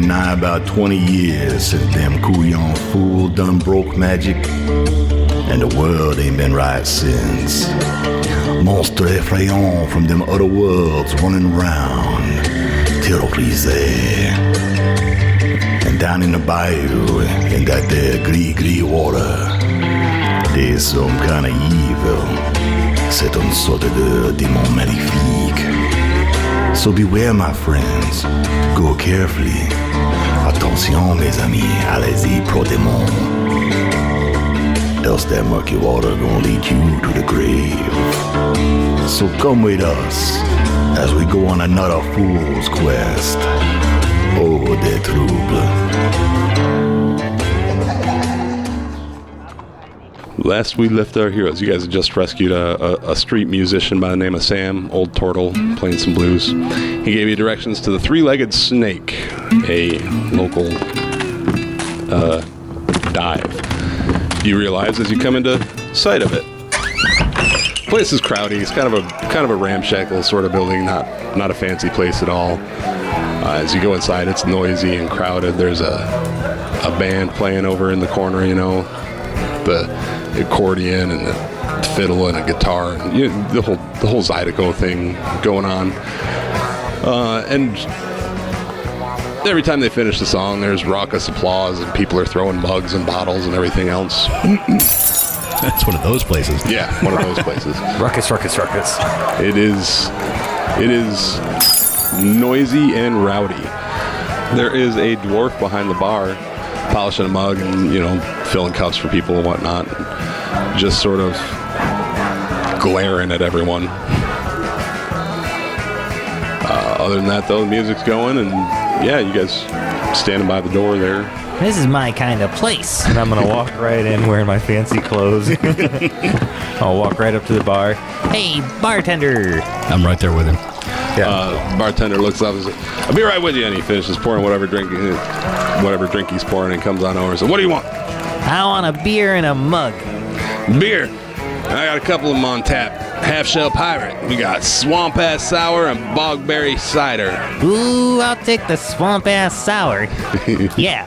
been nigh about 20 years since them couillon fool done broke magic, and the world ain't been right since. Monster effrayant from them other worlds running round, terrorisé. And down in the bayou, in that there gris water, there's some kind of evil. C'est une sorte de démon maléfique. So beware, my friends. Go carefully. Attention, mes amis. Allez-y, pro démon. Else that murky water gonna lead you to the grave. So come with us as we go on another fool's quest. Oh, des troubles. Last we left our heroes, you guys had just rescued a street musician by the name of Sam, Old Turtle, playing some blues. He gave you directions to the Three-Legged Snake, a local dive. You realize as you come into sight of it, the place is crowded. It's kind of a ramshackle sort of building, not a fancy place at all. As you go inside, it's noisy and crowded. There's a band playing over in the corner, you know, the accordion and the fiddle and a guitar, and you know, the whole Zydeco thing going on. And every time they finish the song, there's raucous applause and people are throwing mugs and bottles and everything else. That's one of those places. Yeah, one of those places. Ruckus. It is noisy and rowdy. There is a dwarf behind the bar, polishing a mug and, you know, filling cups for people and whatnot, just sort of glaring at everyone. Other than that, though, the music's going, and yeah, you guys standing by the door there. This is my kind of place. And I'm gonna walk right in wearing my fancy clothes. I'll walk right up to the bar. Hey, bartender. I'm right there with him. Yeah. Bartender looks up and says, "I'll be right with you," and he finishes pouring whatever drink he's pouring and comes on over and says, "What do you want?" I want a beer and a mug. Beer. I got a couple of them on tap. Half Shell Pirate. We got Swamp Ass Sour and Bogberry Cider. Ooh, I'll take the swamp ass sour. Yeah.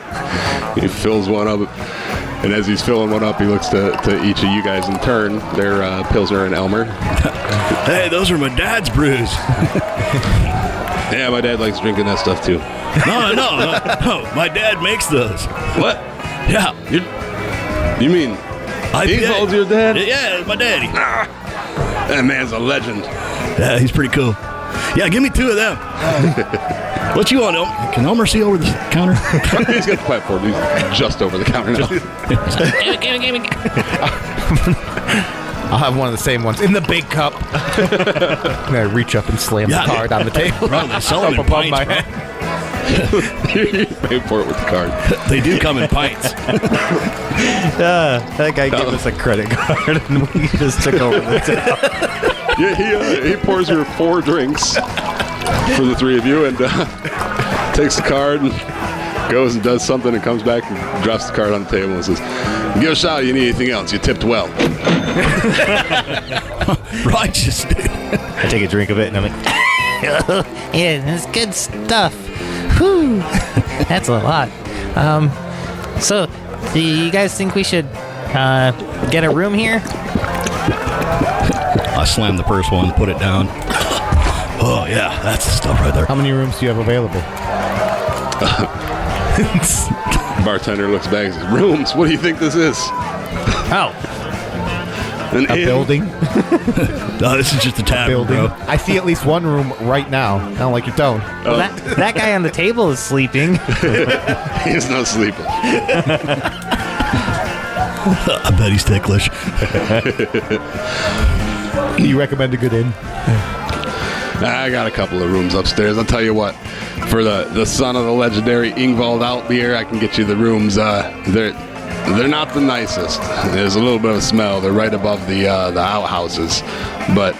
He fills one up, and as he's filling one up, he looks to each of you guys in turn. They're Pilsner and Elmer. Hey, those are my dad's brews. Yeah, my dad likes drinking that stuff too. No, my dad makes those. What? Yeah. You mean he called your dad? Yeah, my daddy. That man's a legend. Yeah, he's pretty cool. Yeah, give me 2 of them. What you want, Elmer? Can Elmer see over the counter? He's got the platform. He's just over the counter now. Give me. I'll have one of the same ones in the big cup. I'm gonna reach up and slam the card on the table. Probably selling in above pints, my bro. head. Pay for it with the card. They do come in pints. That guy gave us a credit card, and we just took over the tab. Yeah, he pours your 4 drinks for the 3 of you, and takes the card and goes and does something and comes back and drops the card on the table and says, "Give a shout. You need anything else? You tipped well." Righteous, dude. I take a drink of it, and I'm like, Yeah, that's good stuff. Whew. That's a lot. So, do you guys think we should get a room here? I slammed the first one, put it down. Oh, yeah, that's the stuff right there. how many rooms do you have available? Bartender looks back and says, "Rooms? What do you think this is? Oh, An A inn?" building? No, this is just a tavern, Building. bro. I see at least one room right now. I don't like your tone. well, that guy on the table is sleeping. He's not sleeping. I bet he's ticklish. Do you recommend a good inn? I got a couple of rooms upstairs. I'll tell you what, for the son of the legendary Ingvald Altbier, I can get you the rooms. They're not the nicest. There's a little bit of a smell. They're right above the outhouses, but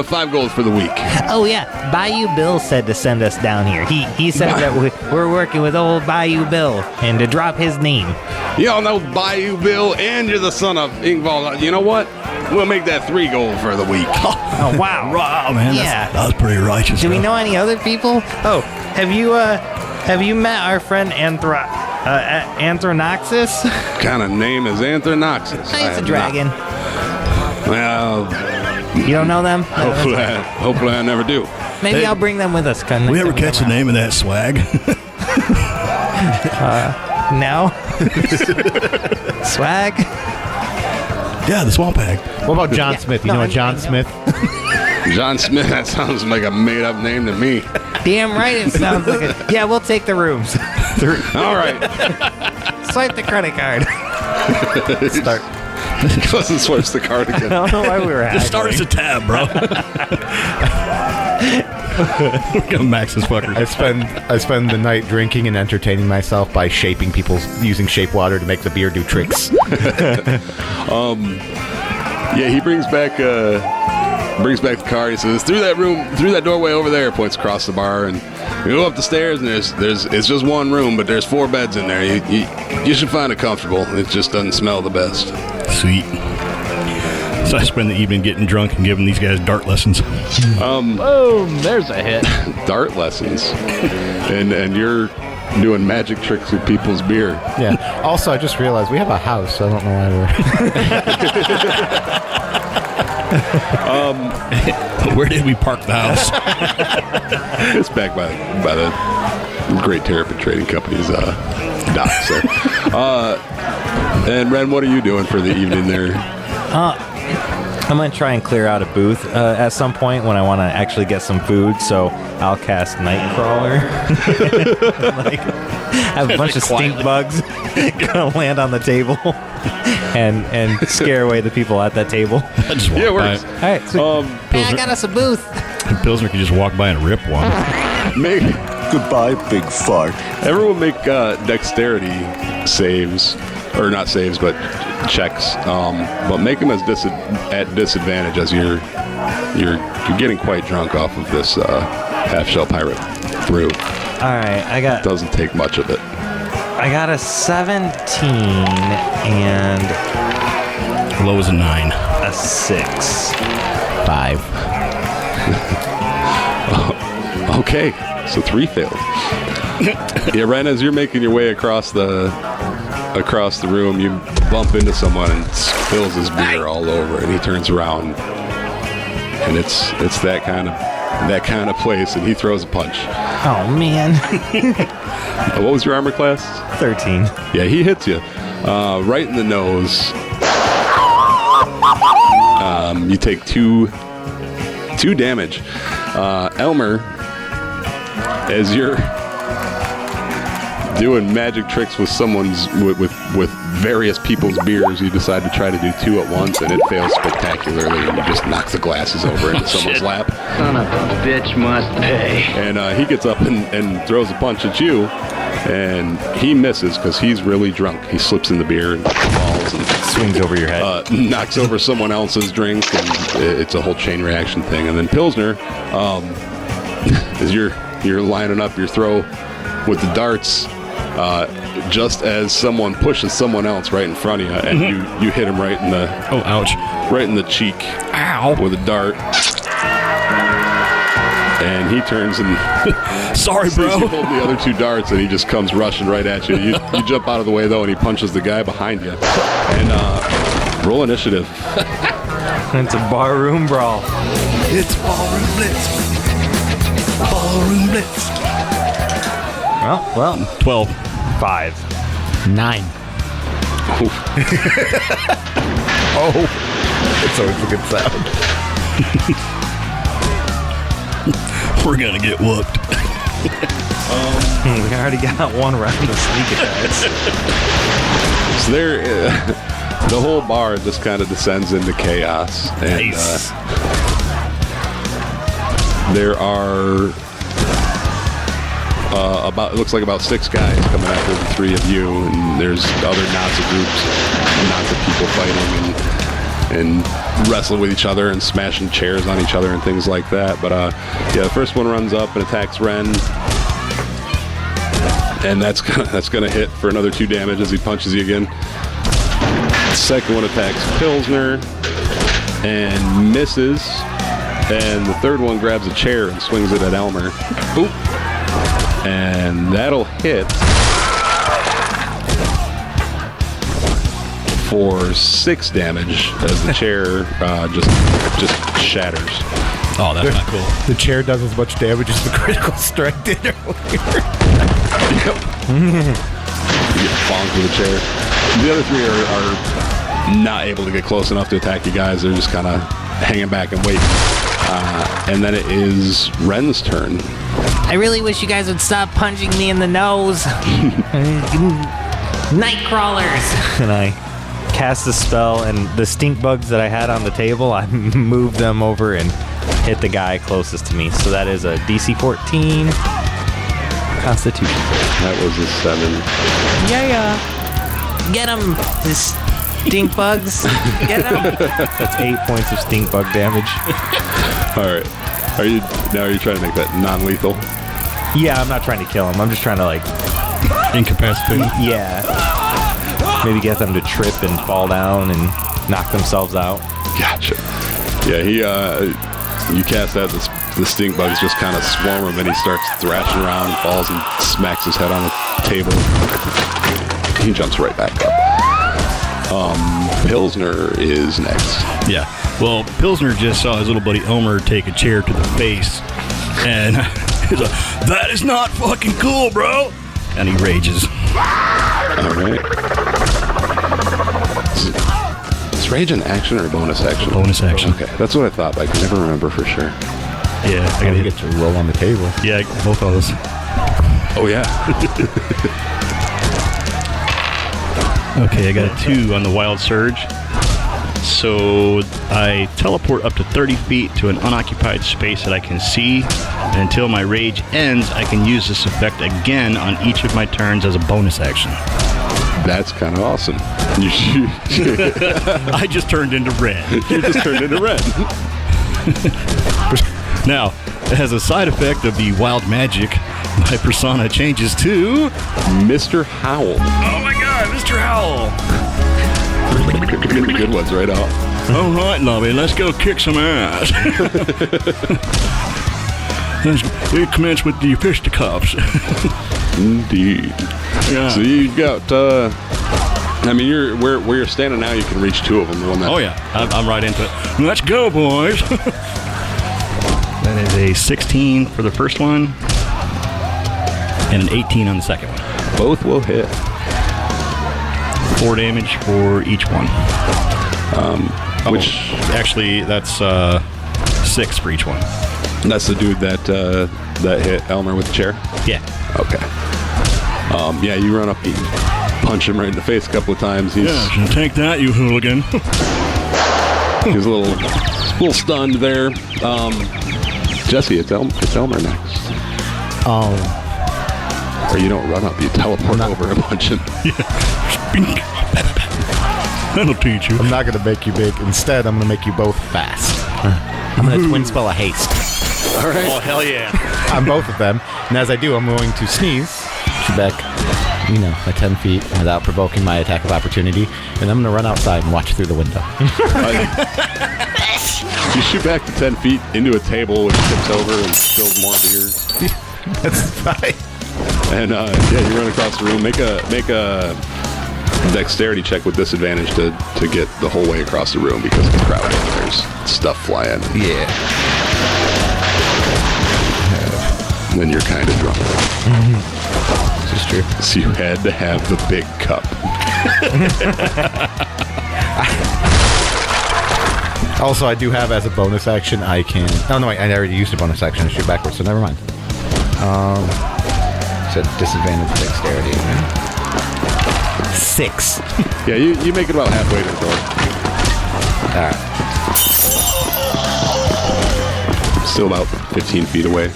5 gold for the week. Oh yeah, Bayou Bill said to send us down here. He said that we're working with old Bayou Bill and to drop his name. Y'all know Bayou Bill, and you're the son of Ingvald. You know what? We'll make that 3 gold for the week. Oh wow. Wow, man. Yeah. That was pretty righteous. Do we bro. know any other people? Oh, have you Have you met our friend Anthronoxus? Kind of name is Anthronoxus. He's a dragon. Well, You don't know them? No, hopefully I never do. maybe Hey, I'll bring them with us. We ever catch the name of that swag? No. Swag? Yeah, the swamp hag. What about John Smith? You know a John Smith? John Smith, that sounds like a made-up name to me. Damn right it sounds like it. Yeah, we'll take the rooms. All right. Swipe the credit card. Start. Goes and swipes the card I again. don't know why we were Just start us a tab, bro. We're gonna max this fucker. I spend the night drinking and entertaining myself by using shape water to make the beer do tricks. Yeah, he brings back the car. He says, through that doorway over there. Points across the bar, and you go up the stairs, and it's just one room, but there's 4 beds in there. You should find it comfortable. It just doesn't smell the best. Sweet. So I spend the evening getting drunk and giving these guys dart lessons. Boom! There's a hit. Dart lessons, and you're doing magic tricks with people's beer. Yeah. Also, I just realized we have a house, so I don't know why we're... Where did we park the house? It's back by the Great Terrapin Trading Company's docks there. And Ren, what are you doing for the evening there? I'm going to try and clear out a booth at some point when I want to actually get some food, so I'll cast Nightcrawler. Have a bunch of stink bugs gonna land on the table and scare away the people at that table. Just walk Yeah, it by. works. All right, sweet. Hey, I got us a booth. Pilsner could just walk by and rip one. Goodbye, big fart. Everyone make dexterity saves, or not saves, but checks. But make them at disadvantage as you're getting quite drunk off of this half shell pirate brew. All right, Doesn't take much of it. I got a 17 and Low as a 9. a 6. 5. Okay, so 3 failed. Yeah, right as you're making your way across the room, you bump into someone and spills his beer all over, and he turns around, and it's that kind of place, and he throws a punch. Oh, man. What was your armor class? 13. Yeah, he hits you right in the nose. You take 2 damage. Elmer, as you're doing magic tricks with with various people's beers, you decide to try to do 2 at once, and it fails spectacularly, and you just knock the glasses over into someone's lap. Son of a bitch must pay. And he gets up and throws a punch at you, and he misses because he's really drunk. He slips in the beer and falls and Swings over your head. knocks over someone else's drink, and it's a whole chain reaction thing. And then Pilsner, as you're lining up your throw with the darts, just as someone pushes someone else right in front of you, and you hit him right in the right in the cheek, with a dart. And he turns and Sorry, sees you bro. hold the other 2 darts, and he just comes rushing right at you. You jump out of the way, though, and he punches the guy behind you. And roll initiative. It's a barroom brawl. It's ballroom blitz. Ballroom blitz. Well, 12. 5. 9. Oh. It's always a good sound. We're gonna get whooped. We already got 1 round of sneak attacks. So the whole bar just kind of descends into chaos. And, Nice. there are it looks like about 6 guys coming after the 3 of you, and there's other Nazi groups, Nazi people fighting and wrestling with each other and smashing chairs on each other and things like that. But the first one runs up and attacks Ren, and that's gonna hit for another 2 damage as he punches you again. The second one attacks Pilsner and misses, and the third one grabs a chair and swings it at Elmer. Oop. And that'll hit for 6 damage as the chair just shatters. Oh, that's not cool. The chair does as much damage as the critical strike did earlier. Yep. You get bonked with a chair. The other 3 are not able to get close enough to attack you guys. They're just kind of hanging back and waiting. And then it is Ren's turn. I really wish you guys would stop punching me in the nose. Night crawlers. And I cast a spell, and the stink bugs that I had on the table, I moved them over and hit the guy closest to me. So that is a DC 14 Constitution. That was a 7. Yeah. Get him, this stink bugs. Get him. That's 8 points of stink bug damage. All right. Are you trying to make that non-lethal? Yeah, I'm not trying to kill him. I'm just trying to, like, Incapacitate. yeah, maybe get them to trip and fall down and knock themselves out. Gotcha. Yeah, you cast that, the stink bugs just kind of swarm him, and he starts thrashing around, falls and smacks his head on the table. He jumps right back up. Pilsner is next. Yeah. Well, Pilsner just saw his little buddy Elmer take a chair to the face, and he's like, "That is not fucking cool, bro!" And he rages. All right. Is rage an action or a bonus action? Bonus action. Okay, that's what I thought, but I can never remember for sure. Yeah, I gotta Get to roll on the table. Yeah, both of those. Oh, yeah. Okay, I got a 2 on the Wild Surge. So I teleport up to 30 feet to an unoccupied space that I can see. And until my rage ends, I can use this effect again on each of my turns as a bonus action. That's kind of awesome. I just turned into red. You just turned into red. Now, as a side effect of the wild magic, my persona changes to Mr. Howl. Oh my god, Mr. Howl! Get the good ones right off. All right, Lobby, let's go kick some ass. We commence with the fisticuffs. Indeed. Yeah. So you got, you're where you're standing now, you can reach 2 of them. The one that, Oh yeah, I'm right into it. Let's go, boys. That is a 16 for the first one, and an 18 on the second one. both will hit. 4 damage for each one. Which actually, that's 6 for each one. that's the dude that hit Elmer with the chair. Yeah. Okay. Yeah, you run up, you punch him right in the face a couple of times. He's Yeah, take that, you hooligan. he's a little stunned there. Jesse, it's Elmer next. Or you don't run up, you teleport over and punch him. That'll teach you. I'm not going to make you big. Instead, I'm going to make you both fast. I'm going to twin spell a haste All right. Oh, hell yeah. on both of them. And as I do, I'm going to sneeze, shoot back, at 10 feet without provoking my attack of opportunity. And I'm going to run outside and watch through the window. You shoot back to 10 feet into a table which tips over and spills more beer. That's fine. And yeah, you run across the room. Make a dexterity check with disadvantage to get the whole way across the room because it's crowded. There's stuff flying. Yeah. And then you're kind of drunk. This is true. So you had to have the big cup. Also, I do have as a bonus action, I can... Oh, no, wait, I already used a bonus action to shoot backwards, so never mind. It's a disadvantage dexterity. 6. Yeah, you make it about halfway to the door. Alright. Still about 15 feet away.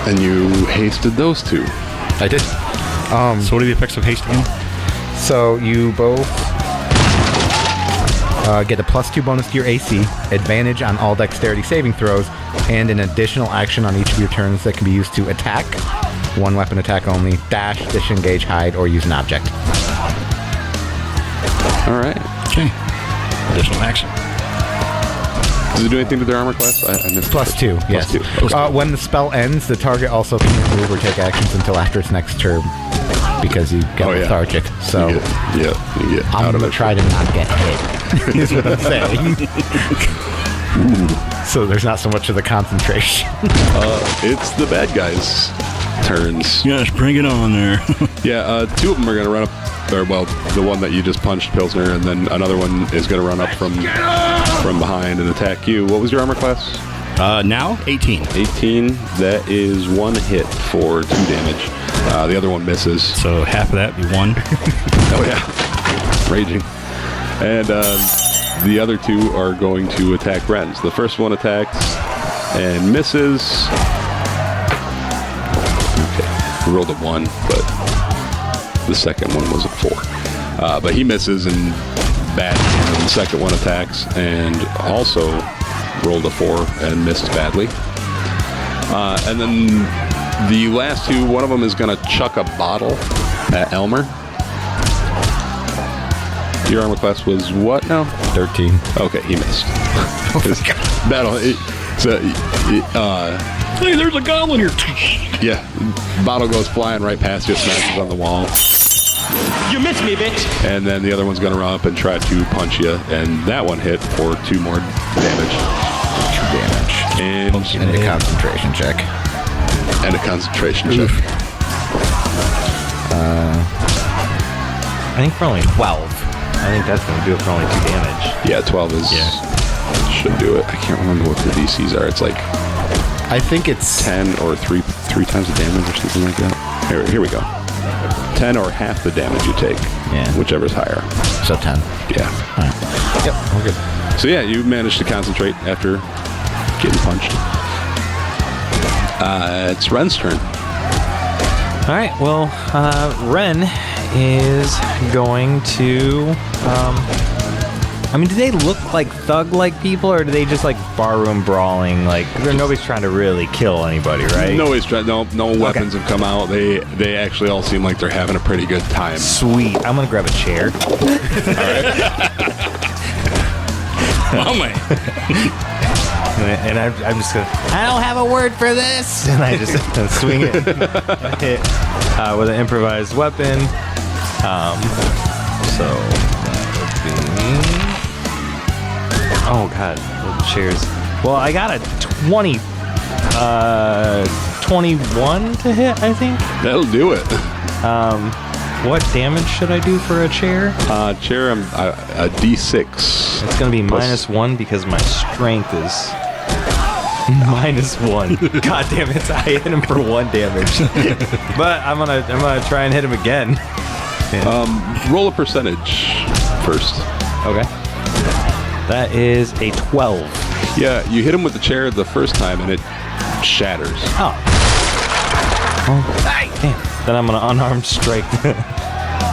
And you hasted those two. I did. So what are the effects of haste again? So you both get a +2 bonus to your AC, advantage on all dexterity saving throws, and an additional action on each of your turns that can be used to attack, one weapon attack only, dash, disengage, hide, or use an object. All right. Okay. Additional action. Does it do anything to their armor class? I missed +2, yes. +2. When the spell ends, the target also can't move or take actions until after its next turn because you get lethargic. So you get I'm out of going to it. try to not get hit, is what I'm saying. So there's not so much of the concentration. It's the bad guys' turns. Yes, bring it on there. Yeah, two of them are going to run up. Or, well, the one that you just punched, Pilsner, and then another one is going to run up from behind and attack you. What was your armor class? Now 18. 18. That is 1 hit for 2 damage. The other one misses. So half of that be 1. Oh yeah, raging. And the other 2 are going to attack Ren's. The first one attacks and misses. Okay, we rolled a 1, but the second one was a 4. But he misses and badly. And the second one attacks and also rolled a 4 and missed badly. And then the last 2, one of them is going to chuck a bottle at Elmer. Your armor class was what now? 13. Okay, he missed. Battle. Hey, there's a goblin here. Yeah, bottle goes flying right past you, smashes on the wall. You missed me, bitch. And then the other one's going to run up and try to punch you, and that one hit for 2 more damage. 2 damage. And a concentration check. And a concentration check. I think for only 12. I think that's going to do it for only 2 damage. Yeah, 12 is should do it. I can't remember what the DCs are. It's like I think it's 10 or 3 times the damage or something like that. Here we go. 10 or half the damage you take. Yeah. Whichever's higher. So 10. Yeah. All right. Yep, we're good. So yeah, you managed to concentrate after getting punched. It's Ren's turn. All right. Well, Ren is going to. I mean, do they look like thug-like people, or do they just like barroom brawling? Like, nobody's trying to really kill anybody, right? No weapons have come out. They actually all seem like they're having a pretty good time. Sweet. I'm gonna grab a chair. Oh man. And I'm just gonna. I don't have a word for this. And I just swing it, hit with an improvised weapon. So that would be. Oh god, the chairs. Well, I got a 21 to hit, I think. That'll do it. What damage should I do for a chair? Chair, a D6. It's gonna be -1 because my strength is -1. God damn it! I hit him for 1 damage, but I'm gonna try and hit him again. Roll a percentage first. Okay. That is a 12. Yeah, you hit him with the chair the first time and it shatters. Oh. Damn. Then I'm gonna unarmed strike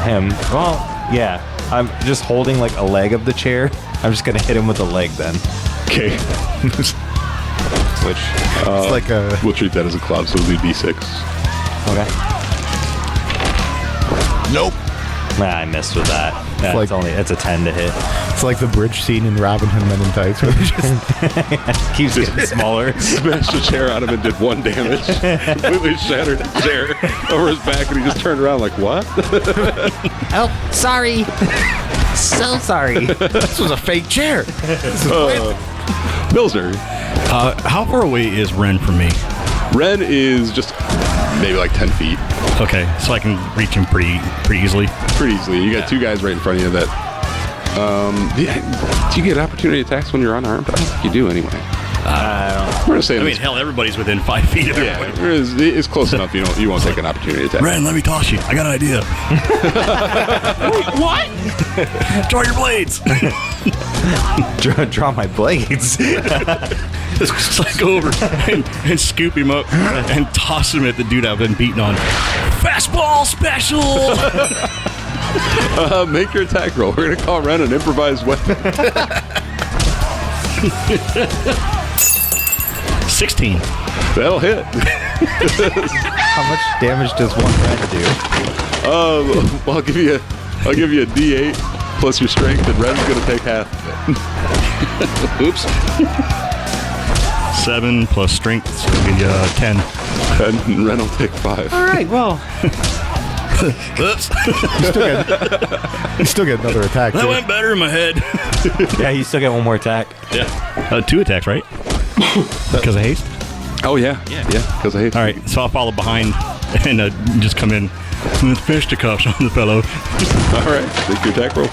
him. Well, yeah. I'm just holding like a leg of the chair. I'm just gonna hit him with the leg then. Okay. Which it's like a. We'll treat that as a club, so it'll be D6. Okay. Nope. Nah, I missed with that. like- It's a 10 to hit. It's like the bridge scene in Robin Hood Men in Tights, where they just Keeps getting smaller. Smashed the chair out of him and did 1 damage. Completely shattered the chair over his back, and he just turned around like, what? Oh, sorry. So sorry. this was a fake chair. Pilsner. How far away is Ren from me? Ren is just maybe like 10 feet. Okay, so I can reach him pretty easily. Pretty easily. You got 2 guys right in front of you that... do you get opportunity attacks when you're unarmed? I don't think you do anyway. We're going to say I mean, hell, everybody's within 5 feet of everybody. it's close enough you won't take an opportunity attack. Ren, let me toss you. I got an idea. What? Draw your blades. Draw my blades. Just like go over and scoop him up and toss him at the dude I've been beating on. Fastball special. Make your attack roll. We're going to call Ren an improvised weapon. 16. That'll hit. How much damage does one red do? Well, I'll give you a D8 plus your strength, and Ren's going to take half of it. Oops. 7 plus strength, so it'll give you 10. And Ren will take 5. All right, well, Oops. You still get another attack. That too. went better in my head. yeah, you still get one more attack. Yeah. 2 attacks, right? Because of haste? Oh, yeah. Yeah, because I hate All right, so I'll follow behind and just come in with fisticuffs on the fellow. All right. Make your attack roll.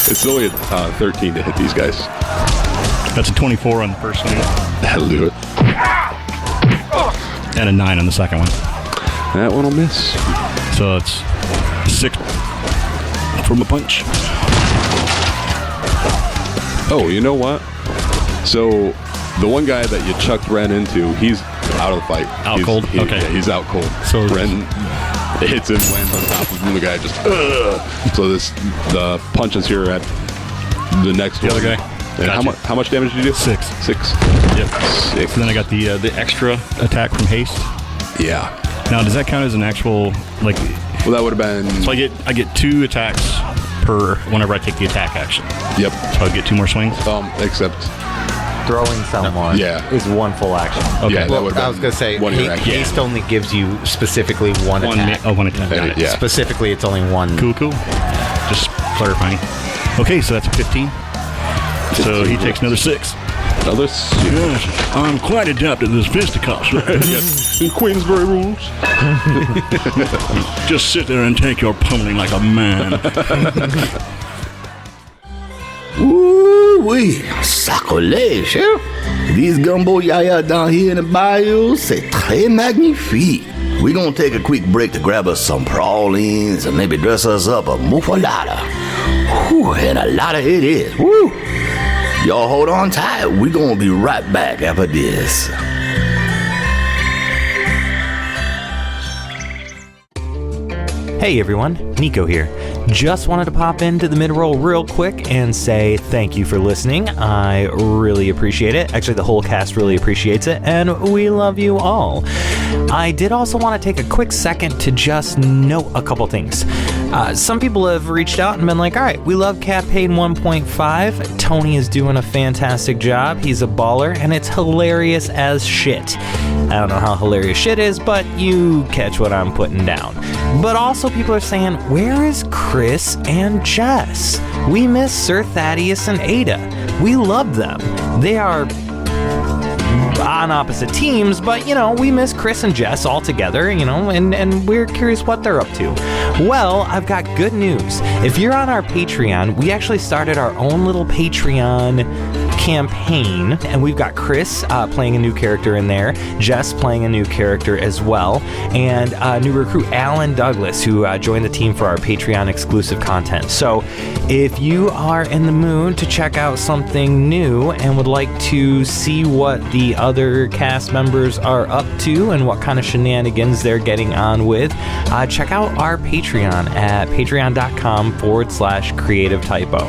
It's only 13 to hit these guys. That's a 24 on the first one. That'll do it. And a 9 on the second one. That one will miss. So it's 6 from a punch. Oh, you know what? So the one guy that you chucked Ren into, he's out of the fight. Out cold? Okay. Yeah, he's out cold. So- Ren hits him, lands on top of him. The guy just. So the punches here at the next The one. other guy? And Gotcha. how much damage did you do? 6. 6. Yep. 6. So then I got the extra attack from haste. Yeah. Now, does that count as an actual, like, Well, that would have been. so I get 2 attacks per whenever I take the attack action. Yep. So I get 2 more swings. Except. Throwing someone Yeah. is one full action. Okay. Yeah, that Well, would have been I was gonna say one of your actions. haste only gives you specifically one attack. One attack. Got it. Yeah. Specifically, it's only one. Cool. Just clarifying. Okay, so that's 15. So he takes another 6. Another. Gosh, I'm quite adept at this fisticuffs. In Queensbury rules. Just sit there and take your pummeling like a man. Ouh-oui, sacrilège, hein? These gumbo yaya down here in the bayou, c'est très magnifique. We're gonna take a quick break to grab us some pralines and maybe dress us up a muffalata. Whew, and a lot of it is. Woo! Y'all hold on tight. We're gonna be right back after this. Hey everyone, Nico here. Just wanted to pop into the mid-roll real quick and say thank you for listening. I really appreciate it. Actually, the whole cast really appreciates it, and we love you all. I did also want to take a quick second to just note a couple things. Some people have reached out and been like, all right, we love campaign 1.5. Tony is doing a fantastic job. He's a baller, and it's hilarious as shit. I don't know how hilarious shit is, but you catch what I'm putting down. But also people are saying, where is Chris and Jess? We miss Sir Thaddeus and Ada. We love them. They are on opposite teams, but, we miss Chris and Jess all together, and we're curious what they're up to. Well, I've got good news. If you're on our Patreon, we actually started our own little Patreon campaign, and we've got Chris playing a new character in there, Jess playing a new character as well, and new recruit Alan Douglas, who joined the team for our Patreon exclusive content. So if you are in the mood to check out something new and would like to see what the other cast members are up to and what kind of shenanigans they're getting on with, check out our Patreon at patreon.com/creative typo.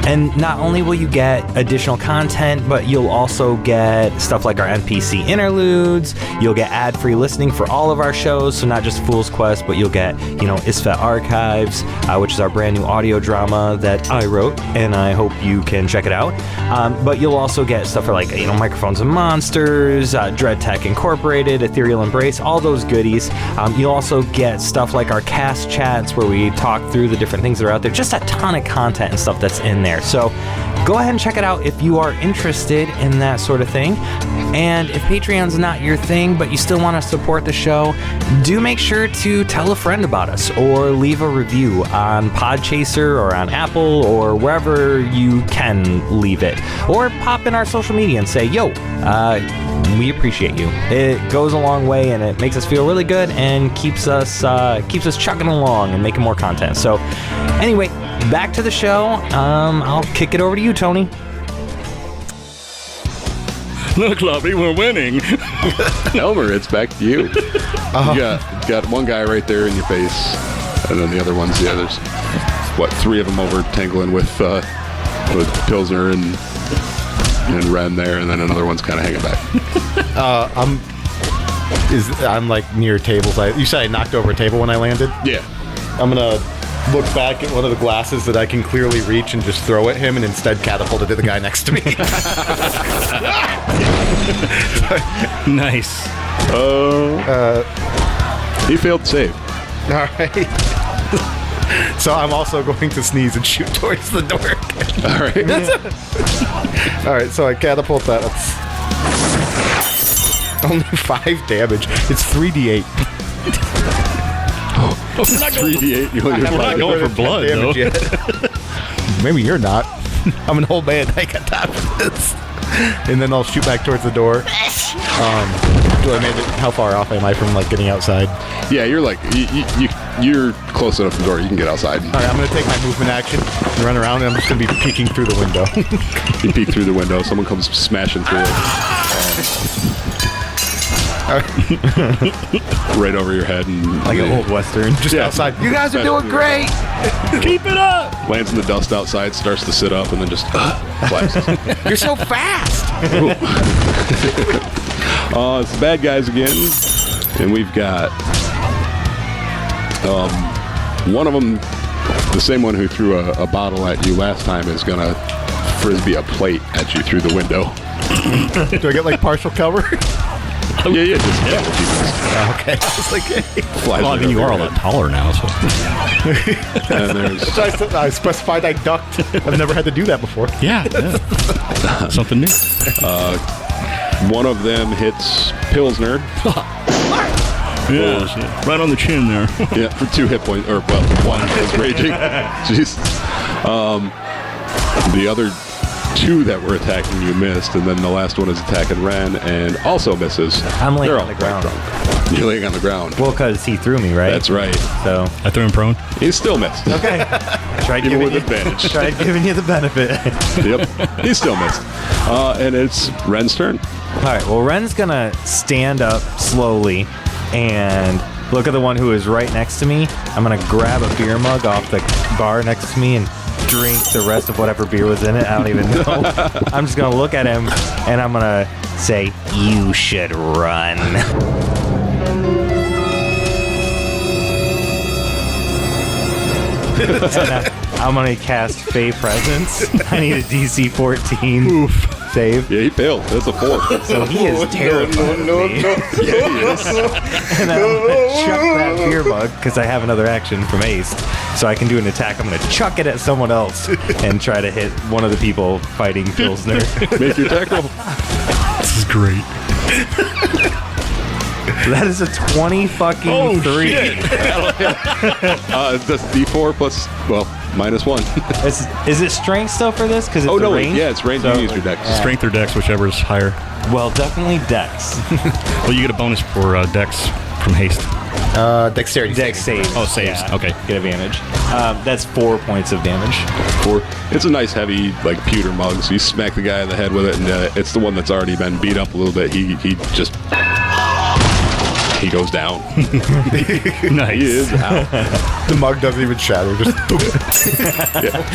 And not only will you get additional content, but you'll also get stuff like our NPC interludes. You'll get ad-free listening for all of our shows, so not just Fool's Quest, but you'll get, ISFET Archives, which is our brand new audio drama that I wrote, and I hope you can check it out. But you'll also get stuff for like, Microphones and Monsters, Dread Tech Incorporated, Ethereal Embrace, all those goodies. You'll also get stuff like our cast chats where we talk through the different things that are out there. Just a ton of content and stuff that's in there. So go ahead and check it out if you are interested in that sort of thing. And if Patreon's not your thing, but you still want to support the show, do make sure to tell a friend about us or leave a review on Podchaser or on Apple or wherever you can leave it. Or pop in our social media and say, yo, we appreciate you. It goes a long way and it makes us feel really good and keeps us chugging along and making more content. So anyway, back to the show. I'll kick it over to you, Tony. Look, Lovey, we're winning. Elmer, it's back to you. You got one guy right there in your face, and then the others, three of them over tangling with Pilsner and Ren there, and then another one's kind of hanging back. I'm like near tables. You said I knocked over a table when I landed? Yeah. I'm gonna look back at one of the glasses that I can clearly reach and just throw at him, and instead catapult it to the guy next to me. Nice. He failed to save. All right. So I'm also going to sneeze and shoot towards the door. All right. All right, so I catapult that. That's only 5 damage. It's 3d8. It's 3d8. We're not going for blood, though. Maybe you're not. I'm an old man. I got time for this. And then I'll shoot back towards the door. How far off am I from like getting outside? Yeah, you're like you're close enough to the door. You can get outside. All right, I'm going to take my movement action and run around, and I'm just going to be peeking through the window. You peek through the window. Someone comes smashing through it. Right over your head, and Like an old Western. Just outside. You guys are doing great. Keep it up. Lands in the dust outside, starts to sit up, and then just collapses. You're so fast. It's the bad guys again, and we've got one of them, the same one who threw a bottle at you last time, is gonna frisbee a plate at you through the window. Do I get like partial cover? Yeah. Okay. I was like, hey. Flies Well, I mean, you are a lot taller now, so. And there's I specified I ducked. I've never had to do that before. Yeah. Something new. one of them hits Pilsner. Yeah, right on the chin there. Yeah, for 2 hit points, or well, 1 is raging. Jeez. The other 2 that were attacking you missed, and then the last one is attacking Ren and also misses. I'm laying They're on all the ground. drunk. You're laying on the ground. Well, because he threw me, right? That's right. So I threw him prone. He still missed. okay. Tried Even giving with you advantage. tried giving you the benefit. Yep, he still missed. And it's Ren's turn. All right. Well, Ren's gonna stand up slowly and look at the one who is right next to me. I'm gonna grab a beer mug off the bar next to me and drink the rest of whatever beer was in it. I don't even know. I'm just gonna look at him and I'm gonna say, "You should run." And I'm gonna cast Fey Presence. I need a DC 14 save. Yeah, he failed. That's a 4. So he is terrified of me. Yeah, he is. And I'm gonna chuck that beer mug because I have another action from haste, so I can do an attack. I'm gonna chuck it at someone else and try to hit one of the people fighting Pilsner. Make your attack roll. This is great. That is a 20 fucking 3. That's D4 plus, well, -1. Is it strength still for this? Because it's Oh, no, range? yeah, it's range. So, You use your dex. Strength or dex, whichever is higher. well, definitely Dex. Well, you get a bonus for dex from haste. Dexterity. Dex saves. Oh, saves. Yeah, Okay. get advantage. That's 4 points of damage. 4. It's a nice heavy, like, pewter mug, so you smack the guy in the head with it, and it's the one that's already been beat up a little bit. He just... He goes down. Nice. He is out. The mug doesn't even shatter. Just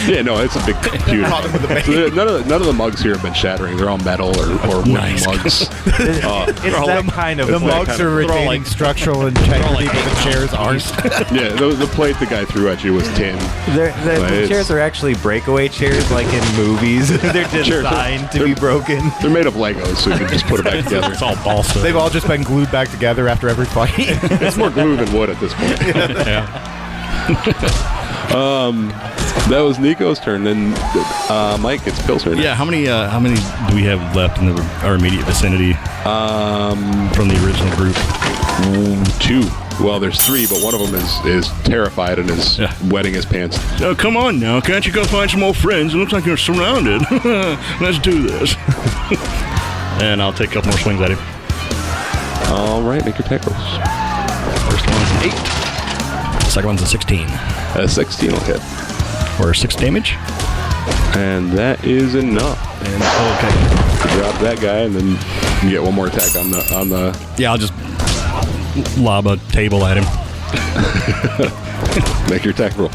Yeah, no, it's a big pewter. Caught him with the So none of the mugs here have been shattering. They're all metal or wooden Nice. mugs. It's that kind of the thing. mugs are retaining structural integrity, but the chairs aren't. Yeah, the plate the guy threw at you was tin. The It's- chairs are actually breakaway chairs, like in movies. They're designed to be broken. They're made of Legos, so you can just put it back together. It's all balsa. They've all just been glued back together after every fight. It's more glue than wood at this point. Yeah. That was Nico's turn. Then Mike, it's Pilsner. Yeah. How many do we have left in our immediate vicinity from the original group? 2. Well, there's 3, but one of them is terrified and is wetting his pants. Oh, come on now. Can't you go find some old friends? It looks like you're surrounded. Let's do this. And I'll take a couple more swings at him. All right, make your attack rolls. First one's an 8. Second one's a 16. 16 will hit. For 6 damage. And that is enough. And okay. Drop that guy, and then you get one more attack on the. Yeah, I'll just lob a table at him. Make your attack roll.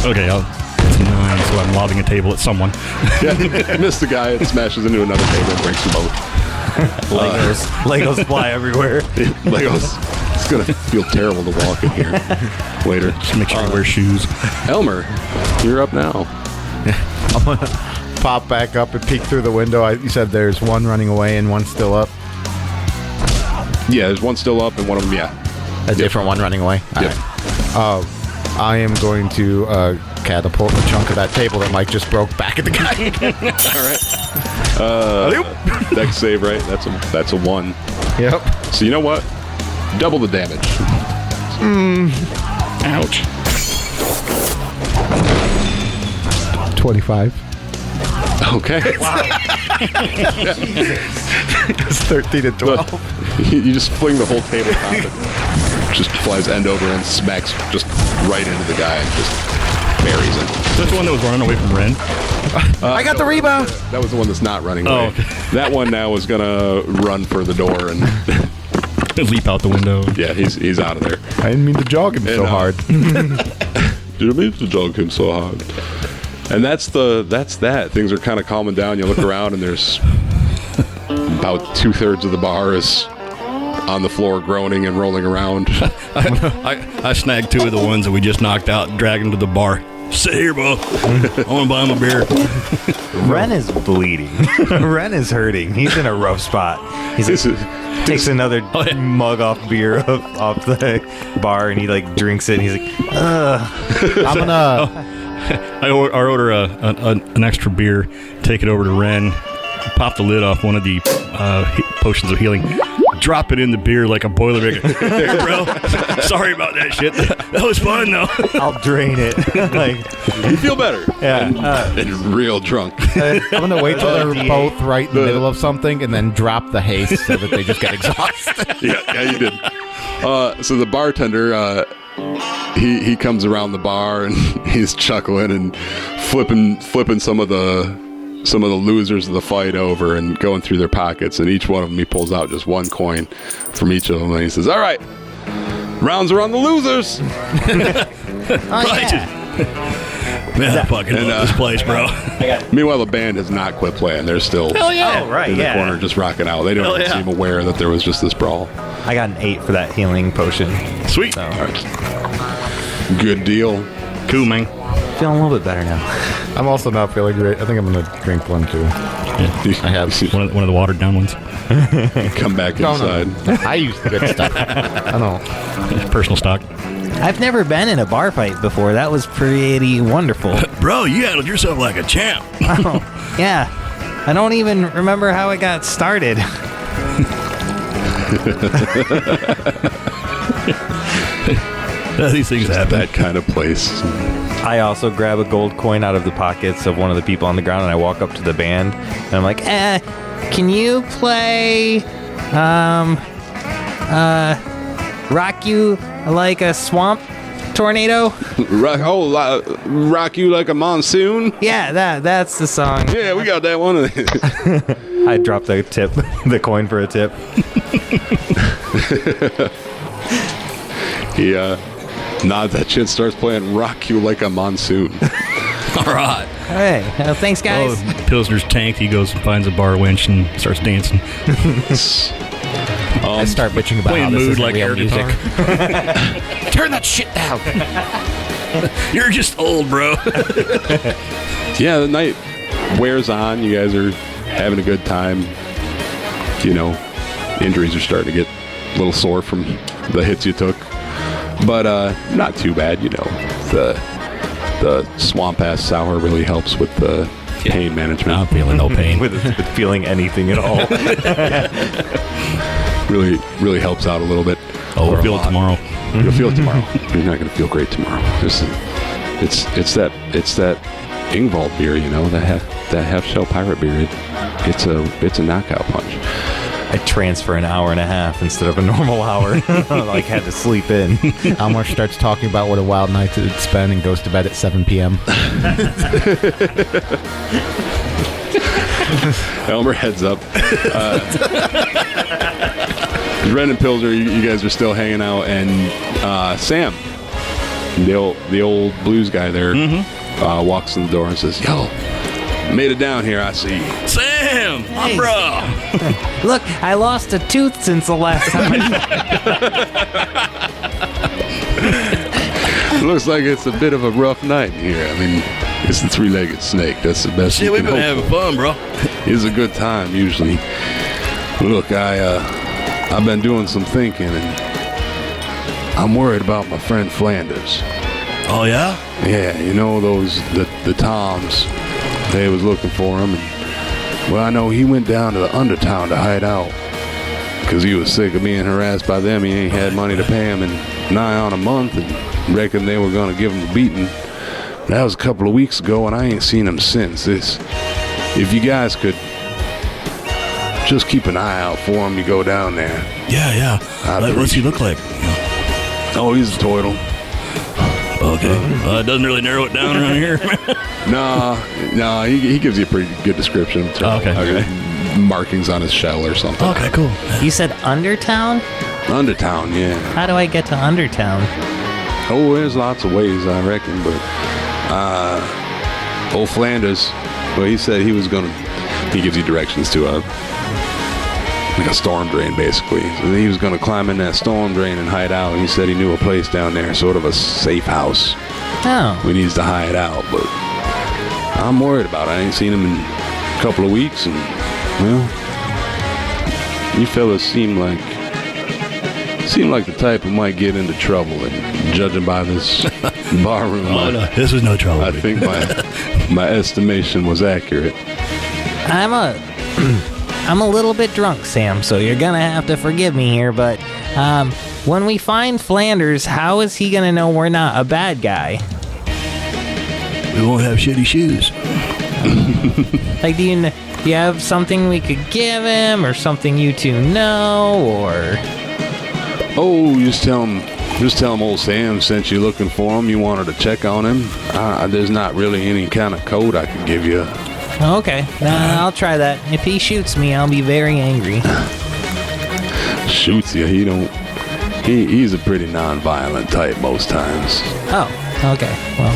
Okay, it's 9, so I'm lobbing a table at someone. Yeah, miss the guy. It smashes into another table and breaks them both. Legos fly everywhere. Legos going to feel terrible to walk in here later. Just make sure you wear shoes. Elmer, you're up now. I'm gonna pop back up and peek through the window. You said there's one running away and one still up. Yeah, there's one still up and one of them, yeah. A different one running away. All Yep. right. I am going to catapult a chunk of that table that Mike just broke back at the guy. All right. Dex save, right? That's a 1. Yep. So you know what? Double the damage. Ouch. 25. Okay. It's 13 and 12. You just fling the whole tabletop. It just flies end over end, smacks just right into the guy and just buries him. That's the one that was running away from Ren. I got the rebound. That was the one that's not running away. Oh, okay. That one now is gonna run for the door and Leap out the window. yeah, he's out of there. I didn't mean to jog him so hard. Didn't mean to jog him so hard. And that's that. Things are kind of calming down. You look around and there's about 2/3 of the bar is on the floor groaning and rolling around. I snagged 2 of the ones that we just knocked out and dragged them to the bar. Sit here, bro. I want to buy him a beer. Ren is bleeding. Ren is hurting. He's in a rough spot. He's like, takes another mug off beer off the bar and he like drinks it and he's like, ugh. I'm gonna. I order an extra beer, take it over to Ren, pop the lid off one of the potions of healing, drop it in the beer like a boilermaker. There, bro. Sorry about that shit. That was fun, though. I'll drain it. Like, You feel better. yeah. And real drunk. I'm gonna wait till they're both right in the middle of something and then drop the haste so that they just get exhausted. Yeah, you did. So the bartender, he comes around the bar and he's chuckling and flipping some of the losers of the fight over and going through their pockets, and each one of them he pulls out just 1 coin from each of them and he says, "All right, rounds are on the losers." Man, I fucking love this place, bro. Meanwhile, the band has not quit playing. They're still Oh, right, in the corner just rocking out. They don't even seem aware that there was just this brawl. I got an 8 for that healing potion. Sweet. So, Good deal. Cool, man. feeling a little bit better now. I'm also not feeling great. I think I'm gonna drink one too. Yeah. I have. One of the watered down ones. Come back No, inside. no. I use the good stuff. I don't. Personal stock. I've never been in a bar fight before. That was pretty wonderful. Bro, you handled yourself like a champ. Oh, yeah. I don't even remember how it got started. These things happen. That kind of place. I also grab a gold coin out of the pockets of one of the people on the ground, and I walk up to the band, and I'm like, Can you play, Rock You Like a Swamp Tornado? Rock You Like a Monsoon? Yeah, that's the song. Yeah, we got that one. I drop the tip, the coin for a tip. He nods that shit, starts playing Rock You Like a Monsoon. All right. Hey, thanks, guys. Oh, Pilsner's tanked. He goes and finds a bar winch and starts dancing. I start bitching about playing how this mood isn't like real air music. guitar. Turn that shit down. You're just old, bro. Yeah, the night wears on. You guys are having a good time. You know, injuries are starting to get a little sore from the hits you took. But not too bad, you know. The swamp ass sour really helps with the pain management. I'm feeling no pain. with feeling anything at all. Really helps out a little bit. Oh, we'll feel it tomorrow. You'll feel it tomorrow. You're not going to feel great tomorrow. It's that Ingvald beer, you know, that half shell pirate beer. It's a knockout punch. I transfer an hour and a half instead of a normal hour. Like, had to sleep in. Elmer starts talking about what a wild night it's been and goes to bed at 7 p.m. Elmer heads up. Ren and Pilsner, you guys are still hanging out, and Sam, the old blues guy there, walks in the door and says, "Yo, Made it down here, I see. Sam, my bro. Look, I lost a tooth since the last time. Looks like it's a bit of a rough night here. I mean, it's the three-legged snake. That's the best. Shit, we've been having fun, bro. It's a good time usually. Look, I've been doing some thinking, and I'm worried about my friend Flanders. Oh yeah? Yeah, you know the Toms. They was looking for him, and well, I know he went down to the Undertown to hide out because he was sick of being harassed by them. He ain't had money to pay him in nigh on a month, and reckoned they were gonna give him a beating. That was a couple of weeks ago, and I ain't seen him since. If you guys could just keep an eye out for him, you go down there. Yeah. What's he look like? Oh, he's a turtle. Okay. It doesn't really narrow it down around here. No, he gives you a pretty good description. Okay. Markings on his shell or something. Okay, cool. You said Undertown? Undertown, yeah. How do I get to Undertown? Oh, there's lots of ways, I reckon, but old Flanders, well, he said he gives you directions to a storm drain, basically. So he was going to climb in that storm drain and hide out. He said he knew a place down there, sort of a safe house. Oh. We needs to hide out, but I'm worried about it. I ain't seen him in a couple of weeks, and, well, you fellas seem like the type who might get into trouble, and judging by this barroom, Oh, no, this was no trouble. I think my estimation was accurate. I'm a little bit drunk, Sam, so you're gonna have to forgive me here, but when we find Flanders, how is he gonna know we're not a bad guy? We won't have shitty shoes. Like, do you have something we could give him, or something you two know, or... Oh, just tell him old Sam sent you looking for him. You wanted to check on him. There's not really any kind of code I can give you. Okay, I'll try that. If he shoots me, I'll be very angry. Shoots you? He's a pretty non-violent type most times. Oh, okay. Well,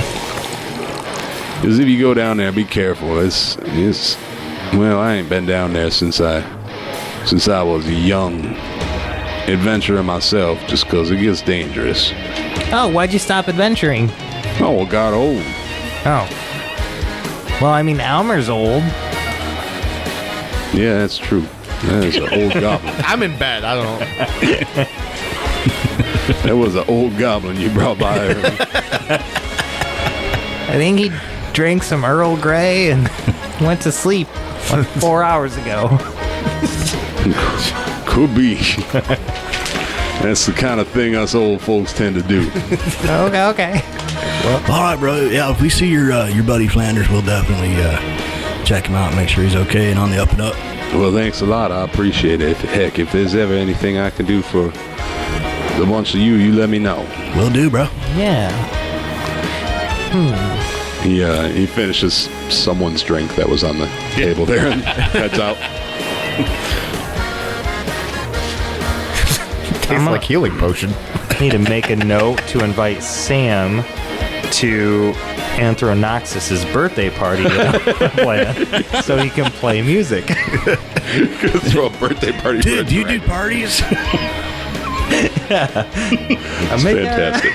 Because if you go down there, be careful. Well, I ain't been down there since I was a young adventurer myself, just because it gets dangerous. oh, why'd you stop adventuring? Oh, it got old. Oh. Well, I mean, Elmer's old. Yeah, that's true. That is an old goblin. I'm in bed. I don't know. That was an old goblin you brought by her. I think he drank some Earl Grey and went to sleep like 4 hours ago. Could be. That's the kind of thing us old folks tend to do. Okay. All right, bro. Yeah, if we see your buddy Flanders, we'll definitely check him out and make sure he's okay and on the up and up. Well, thanks a lot. I appreciate it. Heck, if there's ever anything I can do for the bunch of you let me know. Will do, bro. Yeah. He finishes someone's drink that was on the table there and heads out. Tastes like healing potion. Need to make a note to invite Sam to Anthronoxus's birthday party so he can play music. Throw a birthday party. Dude, do you do parties? That's fantastic.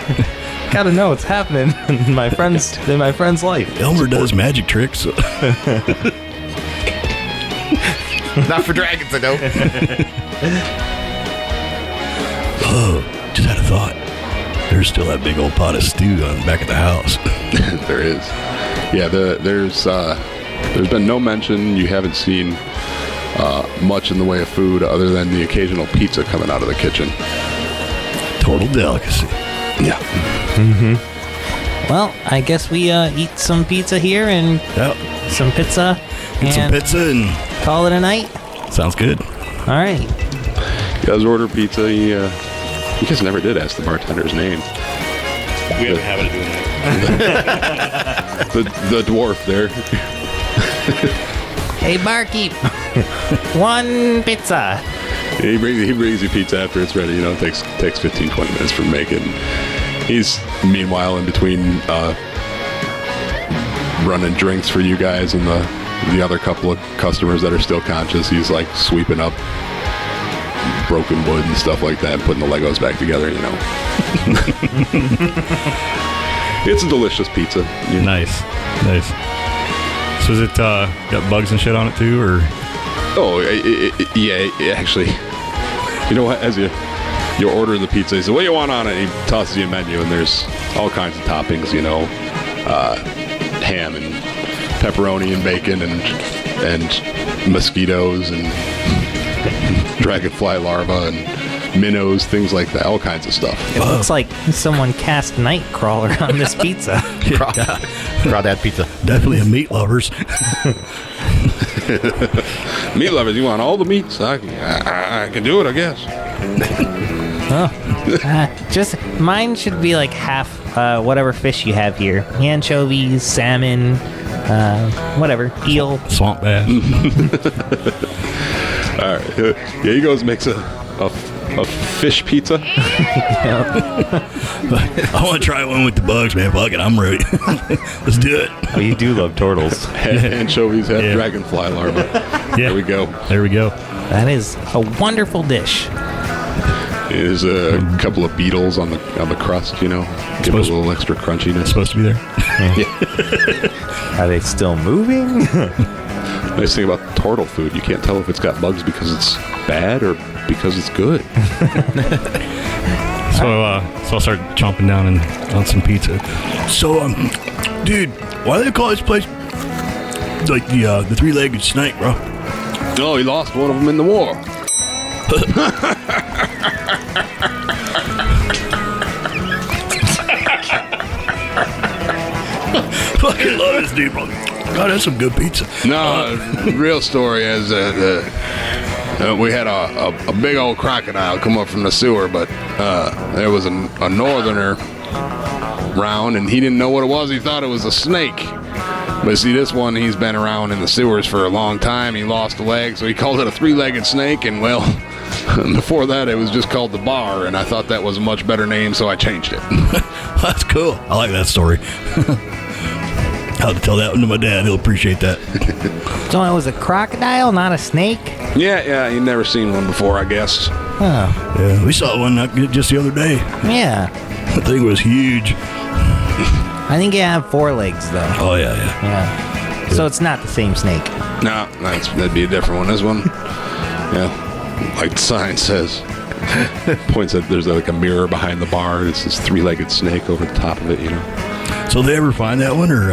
Gotta know what's happening in my friend's life. Elmer does magic tricks. Not for dragons, I don't. Oh, just had a thought. There's still that big old pot of stew on the back of the house. There is. Yeah, there's been no mention. You haven't seen much in the way of food other than the occasional pizza coming out of the kitchen. Total delicacy. Yeah. Mm-hmm. Well, I guess we eat some pizza here and some pizza. Get some pizza and call it a night. Sounds good. All right. You guys order pizza. You guys never did ask the bartender's name. We have a habit of doing that. the dwarf there. Hey, barkeep. One pizza. He brings you pizza after it's ready. It takes 15, 20 minutes for making. He's meanwhile in between running drinks for you guys in the the other couple of customers that are still conscious, he's like sweeping up broken wood and stuff like that and putting the Legos back together, you know. It's a delicious pizza. Nice. So is it got bugs and shit on it too, or? Oh, yeah, actually. You know what? As you order the pizza, he says, "What do you want on it?" And he tosses you a menu, and there's all kinds of toppings, you know, ham and pepperoni and bacon and mosquitoes and dragonfly larvae and minnows, things like that, all kinds of stuff. It looks like someone cast Nightcrawler on this pizza. Crawdad pizza. Definitely a meat lovers. Meat lovers, you want all the meats? I can do it, I guess. Just mine should be like half whatever fish you have here: anchovies, salmon, whatever, eel, Swamp bass. All right, yeah, he goes makes a fish pizza. I want to try one with the bugs, man. Fuck it, I'm ready. Let's do it. Oh, you do love turtles. Anchovies have dragonfly larvae. There we go. That is a wonderful dish. There's a couple of beetles on the crust, you know, give it a little extra crunchiness. Supposed to be there. Are they still moving? Nice thing about turtle food, you can't tell if it's got bugs because it's bad or because it's good. So I'll start chomping down on some pizza. So, dude, why do they call this place like the three-legged snake, bro? Oh, he lost one of them in the war. Fucking love this dude, bro. God, that's some good pizza. No, real story is we had a big old crocodile come up from the sewer, but there was a northerner around, and he didn't know what it was. He thought it was a snake. But see, this one, he's been around in the sewers for a long time. He lost a leg, so he called it a three-legged snake, and well, before that, it was just called the bar, and I thought that was a much better name, so I changed it. That's cool. I like that story. I'll have to tell that one to my dad. He'll appreciate that. So it was a crocodile, not a snake? Yeah, you've never seen one before, I guess. Oh. Yeah, we saw one just the other day. Yeah. The thing was huge. I think it had 4 legs, though. Oh, yeah. Yeah. So it's not the same snake. No, that'd be a different one. This one, yeah, like the sign says, points at there's like a mirror behind the bar. It's this three-legged snake over the top of it, you know. So they ever find that one, or?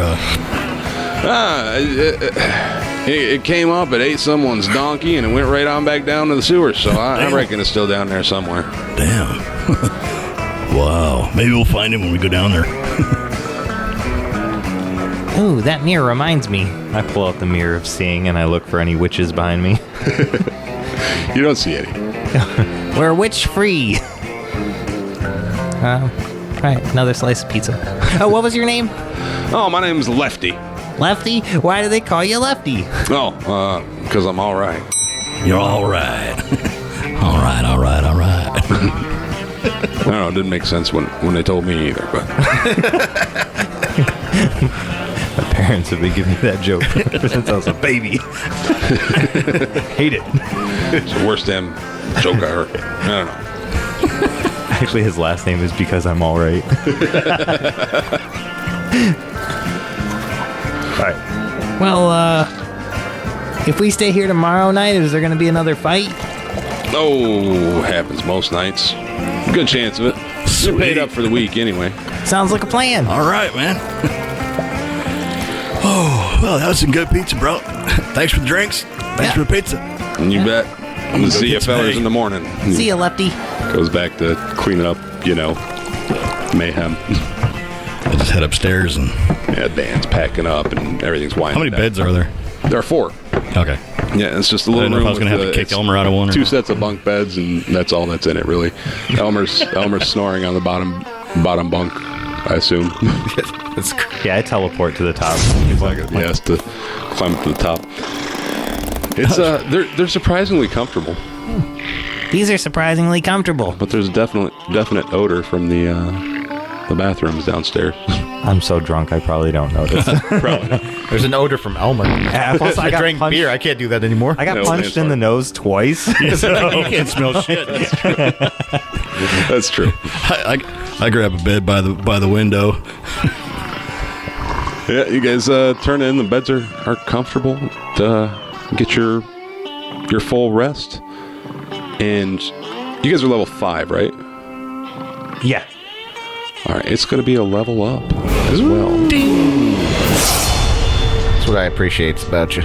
It came up, it ate someone's donkey, and it went right on back down to the sewers. So I reckon it's still down there somewhere. Damn. Wow. Maybe we'll find him when we go down there. Ooh, that mirror reminds me. I pull out the mirror of seeing and I look for any witches behind me. You don't see any. We're witch-free. Right, another slice of pizza. Oh, what was your name? Oh, my name's Lefty. Lefty? Why do they call you Lefty? Oh, because I'm all right. You're all right. all right. I don't know, it didn't make sense when they told me either, but... My parents have been giving me that joke since I was a baby. Hate it. It's the worst damn joke I heard. I don't know. Actually, his last name is because I'm all right. All right. Well, if we stay here tomorrow night, is there going to be another fight? Oh, happens most nights. Good chance of it. You're paid up for the week anyway. Sounds like a plan. All right, man. Oh, well, that was some good pizza, bro. Thanks for the drinks. Thanks for the pizza. And you bet. I'm going to see you fellers in the morning. See ya, Lefty. Goes back to cleaning up, mayhem. I just head upstairs and... Yeah, Dan's packing up and everything's winding How many down. beds are there? There are 4. Okay. Yeah, it's just a I little didn't know room. if I was going to have to kick Elmer out of one or 2 not. sets of bunk beds, and that's all that's in it, really. Elmer's snoring on the bottom bunk, I assume. Yeah, I teleport to the top. He has to climb up to the top. It's they're surprisingly comfortable, These are surprisingly comfortable. but there's a definite odor from the bathrooms downstairs. I'm so drunk, I probably don't notice. Probably not. There's an odor from Elmer. Plus, I I got drank punched, beer. I can't do that anymore. I got No, punched man, in the nose twice. You can't smell shit. That's true. I grab a bed by the window. Yeah, you guys turn in. The beds are comfortable. Get your full rest. And you guys are level 5, right? Yeah. All right, it's going to be a level up as well. That's what I appreciate about you.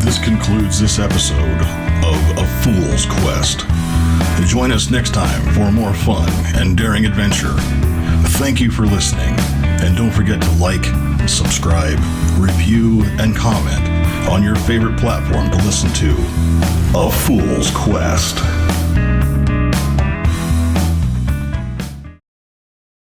This concludes this episode of A Fool's Quest. Join us next time for more fun and daring adventure. Thank you for listening, and don't forget to like, subscribe, review, and comment on your favorite platform to listen to A Fool's Quest.